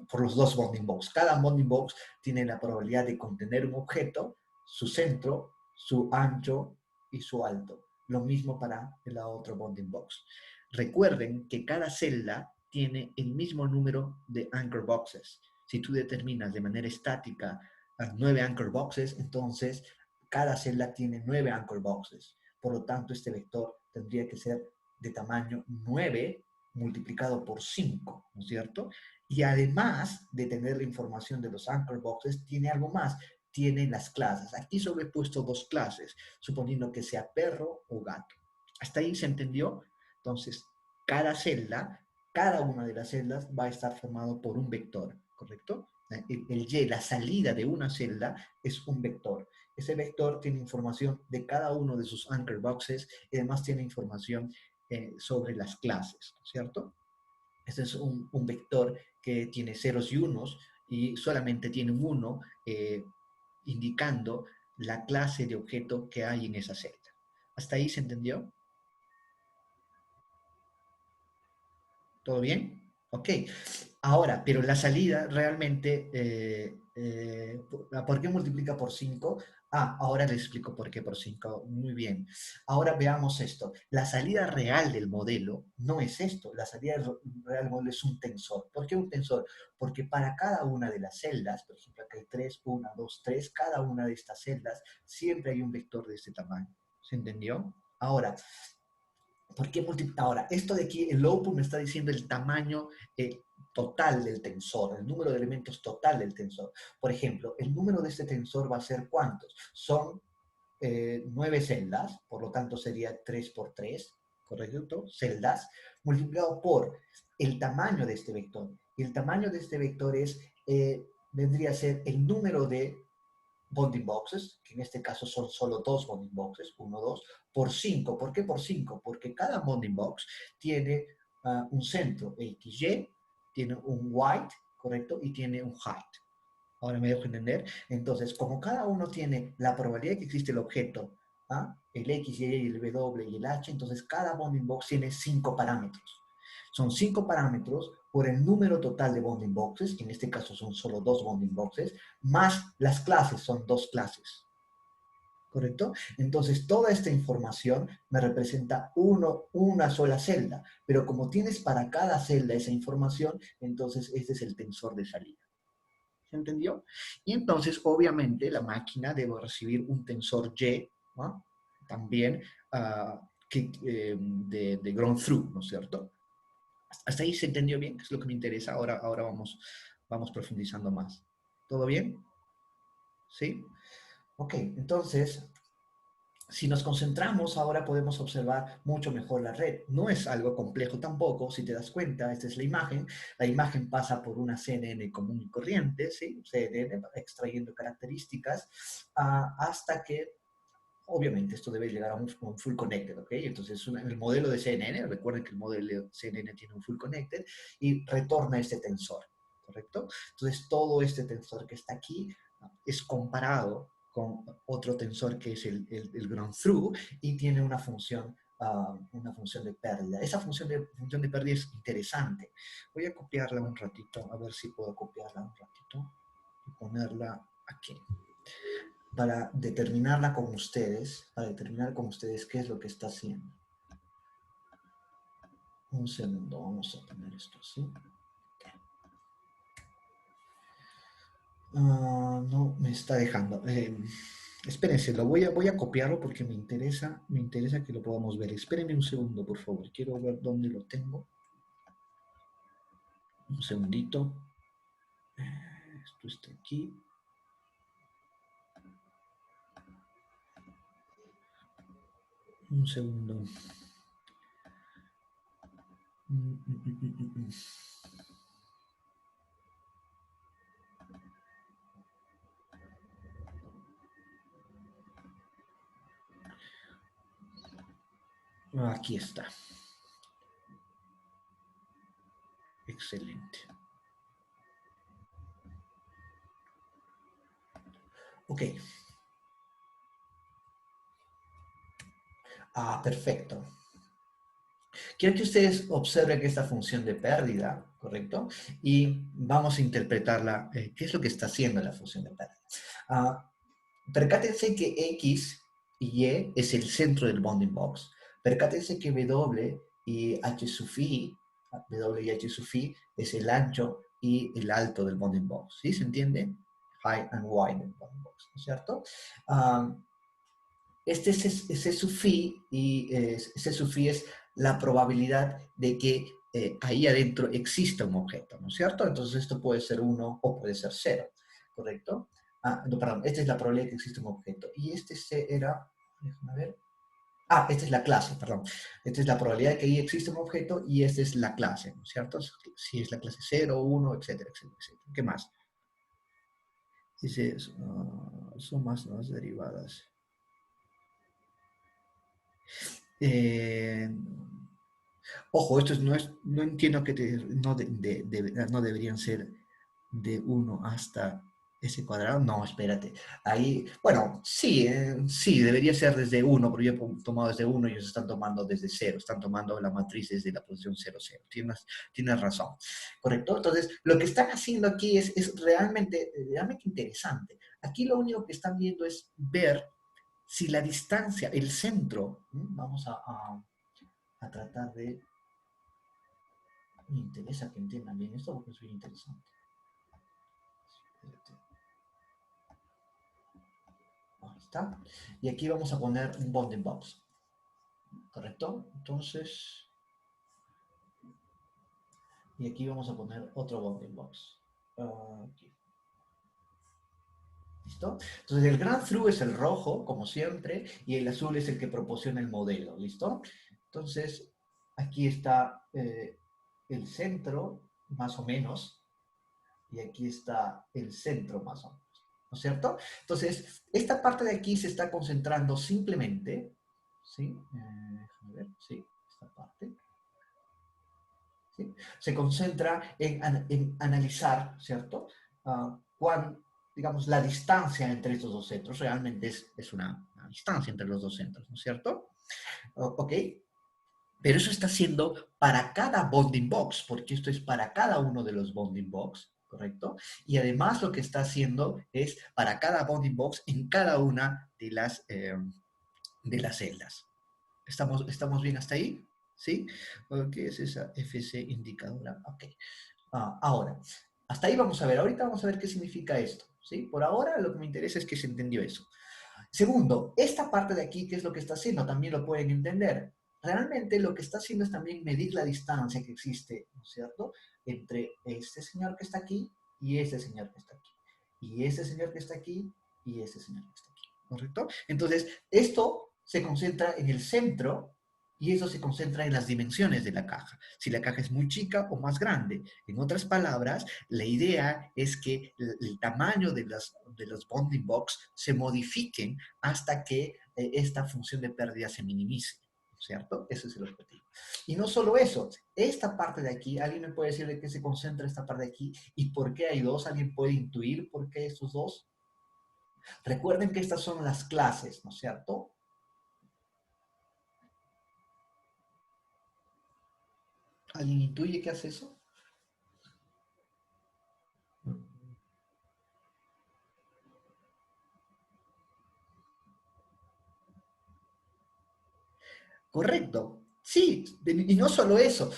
Speaker 1: por los dos bounding box. Cada bounding box tiene la probabilidad de contener un objeto, su centro, su ancho y su alto. Lo mismo para la otra bounding box. Recuerden que cada celda tiene el mismo número de anchor boxes. Si tú determinas de manera estática 9 anchor boxes, entonces cada celda tiene 9 anchor boxes. Por lo tanto, este vector tendría que ser de tamaño 9 multiplicado por 5, ¿no es cierto? Y además de tener la información de los anchor boxes, tiene algo más, tiene las clases. Aquí solo he puesto dos clases, suponiendo que sea perro o gato. ¿Hasta ahí se entendió? Entonces, cada celda, cada una de las celdas va a estar formado por un vector, ¿correcto? El Y, la salida de una celda, es un vector. Ese vector tiene información de cada uno de sus anchor boxes y además tiene información sobre las clases, ¿cierto? Este es un vector que tiene ceros y unos y solamente tiene un 1 indicando la clase de objeto que hay en esa celda. ¿Hasta ahí se entendió? ¿Todo bien? Ok. Ahora, pero la salida realmente, ¿por qué multiplica por 5? Ah, ahora les explico por qué por 5. Muy bien. Ahora veamos esto. La salida real del modelo no es esto. La salida real del modelo es un tensor. ¿Por qué un tensor? Porque para cada una de las celdas, por ejemplo, acá hay 3, 1, 2, 3, cada una de estas celdas siempre hay un vector de este tamaño. ¿Se entendió? Ahora, ¿por qué multiplicar? Ahora, esto de aquí, el output me está diciendo el tamaño total del tensor, el número de elementos total del tensor. Por ejemplo, el número de este tensor va a ser ¿cuántos? Son 9 celdas, por lo tanto sería 3 por 3, ¿correcto? Celdas, multiplicado por el tamaño de este vector. Y el tamaño de este vector vendría a ser el número de bonding boxes, que en este caso son solo dos bonding boxes, 1, 2, por 5. ¿Por qué por 5? Porque cada bonding box tiene un centro XY, tiene un weight, ¿correcto? Y tiene un height. Ahora me dejo entender. Entonces, como cada uno tiene la probabilidad de que existe el objeto, el X, Y, el W y el H, entonces cada bounding box tiene 5 parámetros. Son 5 parámetros por el número total de bounding boxes, que en este caso son solo 2 bounding boxes, más las clases, son 2 clases. ¿Correcto? Entonces, toda esta información me representa una sola celda, pero como tienes para cada celda esa información, entonces este es el tensor de salida. ¿Se entendió? Y entonces, obviamente, la máquina debe recibir un tensor Y, ¿no? También de ground through, ¿no es cierto? Hasta ahí se entendió bien, que es lo que me interesa. Ahora vamos profundizando más. ¿Todo bien? ¿Sí? Ok, entonces, si nos concentramos, ahora podemos observar mucho mejor la red. No es algo complejo tampoco, si te das cuenta, esta es la imagen. La imagen pasa por una CNN común y corriente, ¿sí? CNN extrayendo características hasta que, obviamente, esto debe llegar a un full connected, ¿ok? Entonces, el modelo de CNN, recuerden que el modelo de CNN tiene un full connected y retorna este tensor, ¿correcto? Entonces, todo este tensor que está aquí es comparado con otro tensor que es el ground through y tiene una función de pérdida. Esa función de pérdida es interesante. Voy a copiarla un ratito, a ver si puedo copiarla un ratito y ponerla aquí. Para determinar con ustedes qué es lo que está haciendo. Un segundo, vamos a poner esto así. No me está dejando. Espérense, voy a copiarlo porque me interesa que lo podamos ver. Espérenme un segundo, por favor. Quiero ver dónde lo tengo. Un segundito. Esto está aquí. Un segundo. Aquí está. Excelente. Ok. Perfecto. Quiero que ustedes observen esta función de pérdida, ¿correcto? Y vamos a interpretarla, ¿qué es lo que está haciendo la función de pérdida? Percátense que X y Y es el centro del bounding box. Percátense que W y H sub I, W y H sub I es el ancho y el alto del bounding box. ¿Sí? ¿Se entiende? High and wide del bounding box, ¿no es cierto? Este es C sub phi y C sub phi es la probabilidad de que ahí adentro exista un objeto, ¿no es cierto? Entonces esto puede ser 1 o puede ser 0, ¿correcto? No, perdón, esta es la probabilidad de que exista un objeto. Y este C era, déjame ver. Esta es la clase, perdón. Esta es la probabilidad de que ahí exista un objeto y esta es la clase, ¿no es cierto? Si es la clase 0, 1, etcétera, etcétera, etcétera. ¿Qué más? Dice, son más derivadas. Eh, Ojo, no entiendo que no deberían ser de 1 hasta ese cuadrado. No, espérate. Ahí, bueno, sí, sí, debería ser desde 1, pero yo he tomado desde 1 y ellos están tomando desde 0. Están tomando la matriz desde la posición 0, 0. Tienes razón. Correcto. Entonces, lo que están haciendo aquí es realmente interesante. Aquí lo único que están viendo es ver si la distancia, el centro, vamos a tratar de... Me interesa que entiendan bien esto porque es bien interesante. Ahí está. Y aquí vamos a poner un bounding box. ¿Correcto? Entonces... Y aquí vamos a poner otro bounding box. Aquí. ¿Listo? Entonces el ground through es el rojo, como siempre, y el azul es el que proporciona el modelo. ¿Listo? Entonces, aquí está el centro, más o menos, y aquí está el centro, más o menos. ¿No es cierto? Entonces, esta parte de aquí se está concentrando simplemente, ¿sí? Déjame ver, sí, esta parte. ¿Sí? Se concentra en analizar, ¿cierto? Digamos, la distancia entre estos dos centros. Realmente es una distancia entre los dos centros, ¿no es cierto? Ok. Pero eso está siendo para cada bounding box, porque esto es para cada uno de los bounding box, ¿correcto? Y además lo que está haciendo es para cada bounding box en cada una de las celdas. ¿Estamos bien hasta ahí? ¿Sí? ¿Qué es esa FC indicadora? Ok. Ahora, hasta ahí vamos a ver. Ahorita vamos a ver qué significa esto. ¿Sí? Por ahora lo que me interesa es que se entendió eso. Segundo, esta parte de aquí, ¿qué es lo que está haciendo? También lo pueden entender. Realmente lo que está haciendo es también medir la distancia que existe, ¿no es cierto?, entre este señor que está aquí y este señor que está aquí. Y este señor que está aquí y este señor que está aquí. ¿Correcto? Entonces, esto se concentra en el centro y eso se concentra en las dimensiones de la caja. Si la caja es muy chica o más grande. En otras palabras, la idea es que el tamaño de los bounding box se modifiquen hasta que esta función de pérdida se minimice, ¿cierto? Ese es el objetivo. Y no solo eso, esta parte de aquí, ¿alguien me puede decir de qué se concentra esta parte de aquí y por qué hay dos? ¿Alguien puede intuir por qué estos dos? Recuerden que estas son las clases, ¿no es cierto? ¿Alguien intuye qué hace eso? Correcto. Sí, y no solo eso.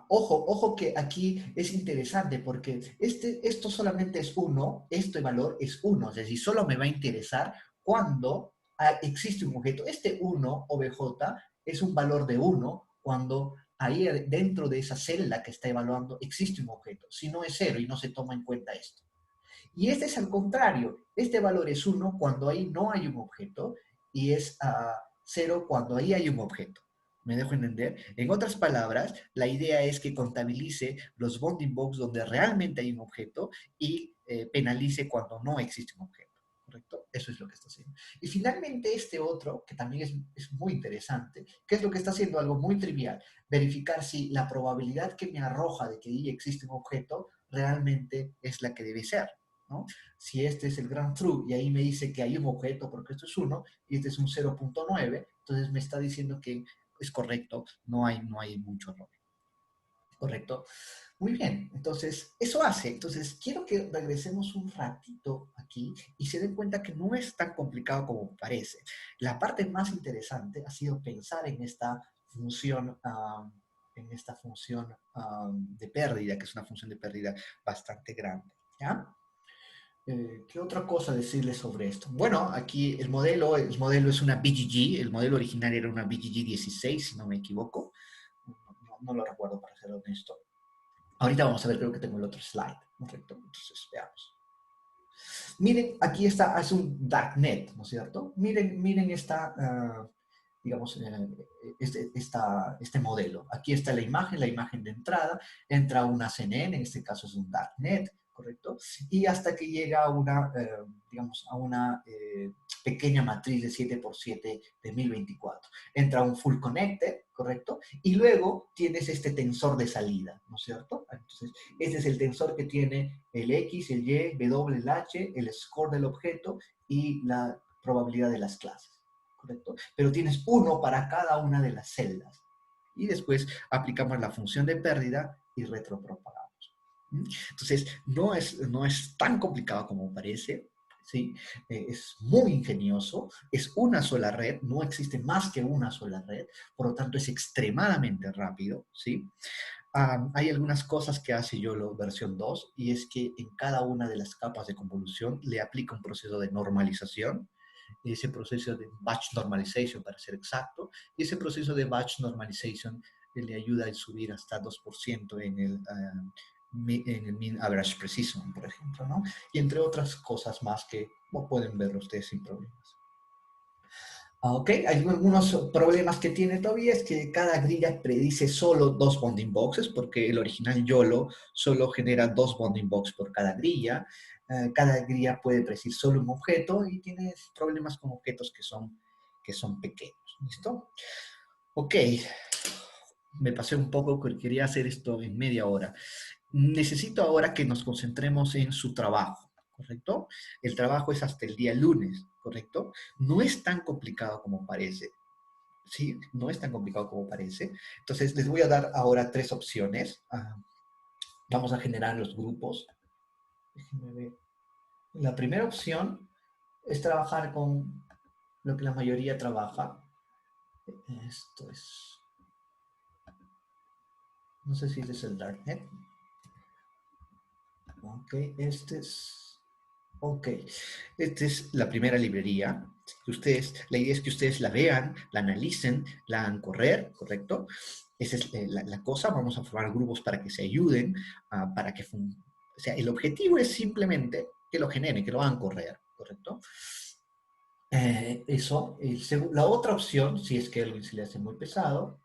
Speaker 1: Ojo que aquí es interesante porque esto solamente es uno, este valor es uno, es decir, solo me va a interesar cuando existe un objeto. Este uno, OBJ, es un valor de uno cuando ahí dentro de esa celda que está evaluando existe un objeto. Si no es cero y no se toma en cuenta esto. Y este es al contrario. Este valor es uno cuando ahí no hay un objeto y es cero cuando ahí hay un objeto. ¿Me dejo entender? En otras palabras, la idea es que contabilice los bounding box donde realmente hay un objeto y penalice cuando no existe un objeto. ¿Correcto? Eso es lo que está haciendo. Y finalmente este otro, que también es muy interesante, que es lo que está haciendo algo muy trivial, verificar si la probabilidad que me arroja de que ahí existe un objeto realmente es la que debe ser. ¿No? Si este es el grand true y ahí me dice que hay un objeto porque esto es 1 y este es un 0.9, entonces me está diciendo que es correcto, no hay mucho error. ¿Correcto? Muy bien, entonces eso hace. Entonces quiero que regresemos un ratito aquí y se den cuenta que no es tan complicado como parece. La parte más interesante ha sido pensar en esta función de pérdida, que es una función de pérdida bastante grande. ¿Ya? ¿Qué otra cosa decirles sobre esto? Bueno, aquí el modelo es una BGG, el modelo original era una BGG 16, si no me equivoco. No lo recuerdo, para ser honesto. Ahorita vamos a ver, creo que tengo el otro slide, ¿correcto? Entonces, veamos. Miren, aquí está, es un darknet, ¿no es cierto? Miren digamos, este modelo. Aquí está la imagen de entrada, entra una CNN, en este caso es un darknet, ¿correcto? Y hasta que llega a digamos, a una pequeña matriz de 7 por 7 de 1024. Entra un full connected, ¿correcto? Y luego tienes este tensor de salida, ¿no es cierto? Entonces, este es el tensor que tiene el X, el Y, W, el H, el score del objeto y la probabilidad de las clases, ¿correcto? Pero tienes uno para cada una de las celdas. Y después aplicamos la función de pérdida y retropropagamos. Entonces, no es tan complicado como parece. ¿Sí? Es muy ingenioso, es una sola red, no existe más que una sola red, por lo tanto es extremadamente rápido, ¿sí? Hay algunas cosas que hace YOLO versión 2 y es que en cada una de las capas de convolución le aplica un proceso de normalización, ese proceso de batch normalization para ser exacto, y ese proceso de batch normalization le ayuda a subir hasta 2% en el mean average precision, por ejemplo, ¿no? Y entre otras cosas más que pueden verlo ustedes sin problemas. Ok, hay algunos problemas que tiene todavía es que cada grilla predice solo dos bounding boxes porque el original YOLO solo genera dos bounding boxes por cada grilla. Cada grilla puede predecir solo un objeto y tiene problemas con objetos que son pequeños. ¿Listo? Ok, me pasé un poco, quería hacer esto en media hora. Necesito ahora que nos concentremos en su trabajo, ¿correcto? El trabajo es hasta el día lunes, ¿correcto? No es tan complicado como parece. Sí, no es tan complicado como parece. Entonces, les voy a dar ahora tres opciones. Vamos a generar los grupos. Déjenme ver. La primera opción es trabajar con lo que la mayoría trabaja. Esto es... No sé si este es el Darknet. Ok, este es... Ok, esta es la primera librería. La idea es que ustedes la vean, la analicen, la hagan correr, ¿correcto? Esa es la cosa. Vamos a formar grupos para que se ayuden, para que... O sea, el objetivo es simplemente que lo generen, que lo hagan correr, ¿correcto? Eso. La otra opción, si es que a alguien se le hace muy pesado,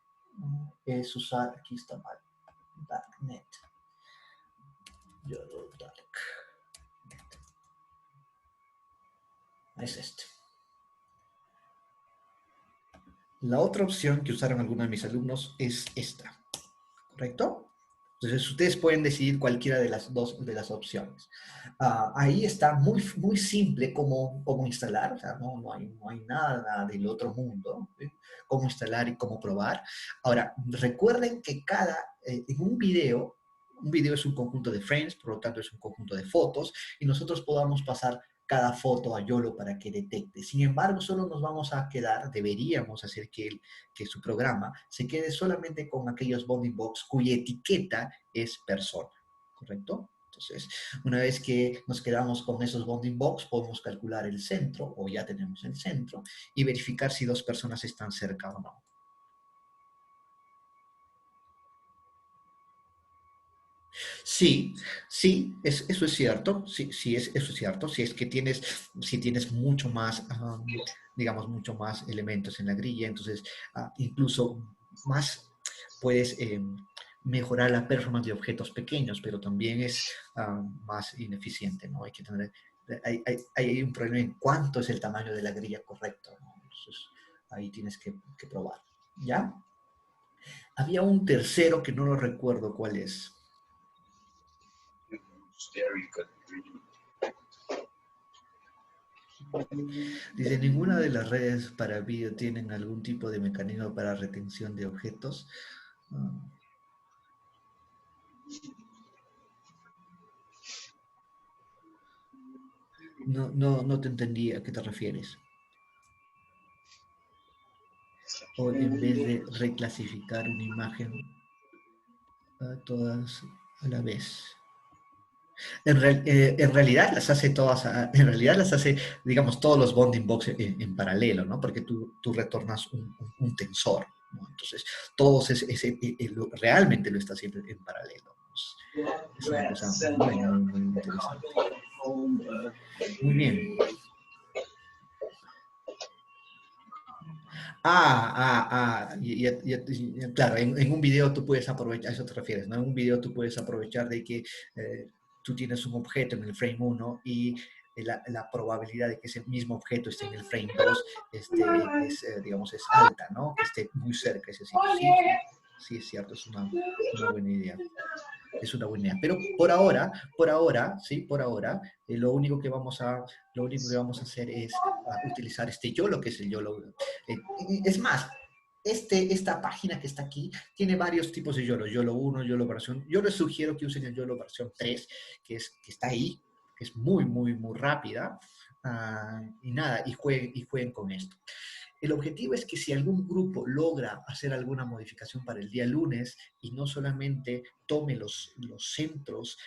Speaker 1: es usar, aquí está mal, Darknet. YOLO Dark. Es este. La otra opción que usaron algunos de mis alumnos es esta, ¿correcto? Entonces, ustedes pueden decidir cualquiera de las dos de las opciones. Ahí está muy, muy simple cómo instalar, o sea, no hay nada del otro mundo, ¿sí? Cómo instalar y cómo probar. Ahora, recuerden que en un video es un conjunto de frames, por lo tanto es un conjunto de fotos, y nosotros podamos pasar cada foto a YOLO para que detecte. Sin embargo, solo nos vamos a quedar, deberíamos hacer que su programa se quede solamente con aquellos bounding box cuya etiqueta es persona, ¿correcto? Entonces, una vez que nos quedamos con esos bounding box, podemos calcular el centro, o ya tenemos el centro, y verificar si dos personas están cerca o no. Sí, sí, eso es cierto, sí, sí, eso es cierto, si tienes mucho más, digamos, mucho más elementos en la grilla, entonces incluso más puedes mejorar la performance de objetos pequeños, pero también es más ineficiente, ¿no? Hay un problema en cuánto es el tamaño de la grilla correcto, ¿no? Entonces, ahí tienes que probar, ¿ya? Había un tercero que no lo recuerdo cuál es. Dice, ninguna de las redes para vídeo tienen algún tipo de mecanismo para retención de objetos. Ah, no te entendí a qué te refieres. O en vez de reclasificar una imagen a todas a la vez. En realidad las hace todas, en realidad las hace, digamos, todos los bounding box en paralelo, ¿no? Porque tú retornas un tensor, ¿no? Entonces, todos realmente lo está haciendo en paralelo, ¿no? Es una cosa muy, muy, muy interesante. Muy bien. Claro, en un video tú puedes aprovechar, a eso te refieres, ¿no? En un video tú puedes aprovechar de que tú tienes un objeto en el frame 1 y la probabilidad de que ese mismo objeto esté en el frame 2 digamos, es alta, ¿no? Que esté muy cerca ese sitio. Sí, sí, es cierto, es una buena idea. Es una buena idea. Pero por ahora, sí, por ahora, lo único que vamos a hacer es utilizar este YOLO, que es el YOLO. Es más, esta página que está aquí tiene varios tipos de YOLO. YOLO 1, YOLO versión. Yo les sugiero que usen el YOLO versión 3, que está ahí, que es muy, muy, muy rápida. Y nada, y jueguen con esto. El objetivo es que si algún grupo logra hacer alguna modificación para el día lunes y no solamente tome los centros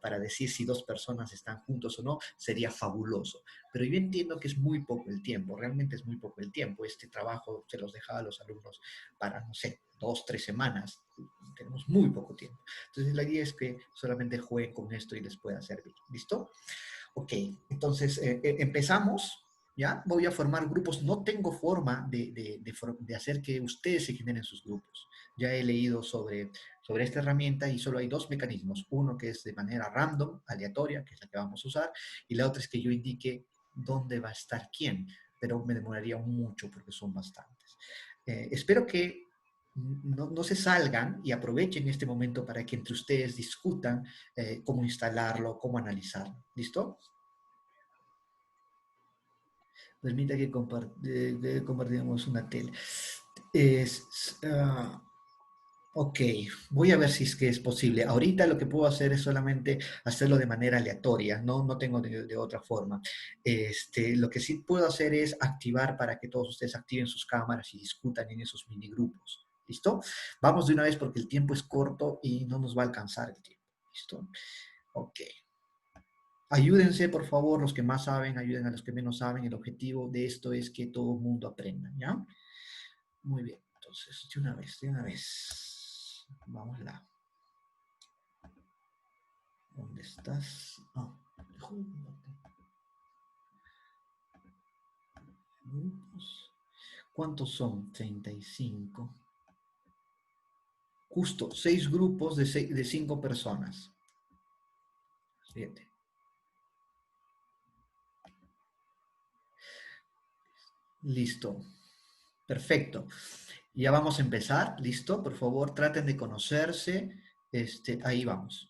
Speaker 1: para decir si dos personas están juntos o no, sería fabuloso. Pero yo entiendo que es muy poco el tiempo, realmente es muy poco el tiempo. Este trabajo se los dejaba a los alumnos para, no sé, 2, 3 semanas. Tenemos muy poco tiempo. Entonces la idea es que solamente jueguen con esto y les pueda servir. ¿Listo? Ok, entonces empezamos. ¿Ya? Voy a formar grupos. No tengo forma de hacer que ustedes se generen sus grupos. Ya he leído sobre esta herramienta y solo hay dos mecanismos. Uno que es de manera random, aleatoria, que es la que vamos a usar, y la otra es que yo indique dónde va a estar quién, pero me demoraría mucho porque son bastantes. Espero que no se salgan y aprovechen este momento para que entre ustedes discutan cómo instalarlo, cómo analizarlo. ¿Listo? Permita que compartimos una tele. Es, ok, voy a ver si es que es posible. Ahorita lo que puedo hacer es solamente hacerlo de manera aleatoria, no tengo de otra forma. Lo que sí puedo hacer es activar para que todos ustedes activen sus cámaras y discutan en esos minigrupos. ¿Listo? Vamos de una vez porque el tiempo es corto y no nos va a alcanzar el tiempo. ¿Listo? Ok. Ayúdense, por favor, los que más saben, ayuden a los que menos saben. El objetivo de esto es que todo el mundo aprenda, ¿ya? Muy bien. Entonces, de una vez, de una vez. Vamos lá. ¿Dónde estás? Ah, júntate. Grupos. ¿Cuántos son? 35. Justo, 6 grupos de 5 personas. 7. Listo. Perfecto. Ya vamos a empezar. Listo. Por favor, traten de conocerse. Ahí vamos.